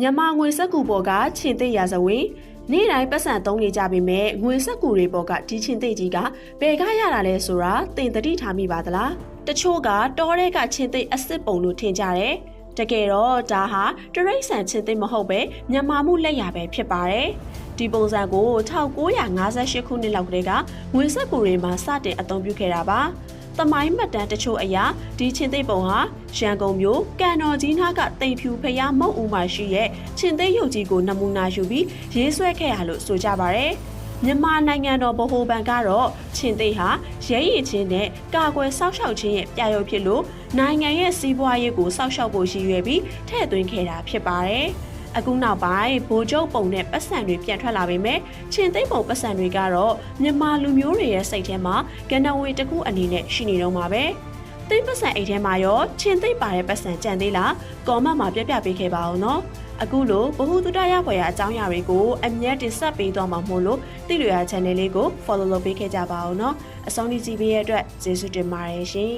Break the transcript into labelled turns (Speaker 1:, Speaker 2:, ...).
Speaker 1: မြန်မာငွေစက္ကူပေါ်ကချင်းသိရာဇဝင်နေ့တိုင်းပတ်စံသုံးနေကြပေမဲ့ငွေစက္ကူတွေပေါ်ကဒီချင်းသိကြီးကဘယ်ကရတာလဲဆိုတာသင်သတိထားမိပါသလားတချို့ကတောထဲကချင်းသိအစ်စ်ပုံလို့ထင်ကြတယ်တကယ်တော့ဒါဟာတရိတ်ဆန်ချင်းသိမဟုတ်ပဲမြန်မာမှုလက်ရာပဲဖြစ်ပါတယ်ဒီပုံစံကို1958ခုနှစ်လောက်ကတည်းကငွေစက္ကူတွေမှာစတင်အသုံးပြုခဲ့တာပါသမိုင်းမှတ်တမ်းတချို့အရာဒီချင်းသိပုံဟာရန်ကုန်မြို့ကန်တော်ကြီးနားကတိမ်ဖြူဖျားမုတ်ဦးမှာရှိတဲ့ချင်းသိရုပ်ကြီးကိုနမူနာယူပြီးရေးဆွဲခဲ့ရလို့ဆိုကြပါရယ်မြန်မာနိုင်ငံတော်ဗဟိုဘဏ်ကတော့ချင်းသိဟာရဲရည်ချင်းနဲ့ကာကွယ်စောင့်ရှောက်ခြင်းရဲ့ပြရုပ်ဖြစ်လို့နိုင်ငံရဲ့စီးပွားရေးကိုစောင့်ရှောက်ဖို့ရည်ရွယ်ပြီးထည့်သွင်းခဲ့တာဖြစ်ပါတယ်အခုနောက်ပိုင်းဗိုလ်ချုပ်ပုံနဲ့ပတ်စံတွေပြန်ထွက်လာပေမဲ့ချင်းသိပုံပတ်စံတွေကတော့မြန်မာလူမျိုးတွေရဲ့စိတ်ထဲမှာကဏ္ဍဝေတစ်ခုအနေနဲ့ရှိနေတော့မှာပဲသိပတ်စံအိတ်ထဲမှာရောချင်းသိပါတဲ့ပတ်စံကြံသေးလားကောမန့်မှာပြပြပေးခဲ့ပါအောင်နော်အခုလိုဗဟုသုတရဖွယ်ရာအကြောင်းအရာတွေကိုအမြဲတင်ဆက်ပေးသွားမှာမို့လို့သိလို့ရ channel လေးကို follow လုပ်ပေးခဲ့ကြပါအောင်နော်အဆုံးထိကြည့်ပေးရတဲ့အတွက်ကျေးဇူးတင်ပါတယ်ရှင်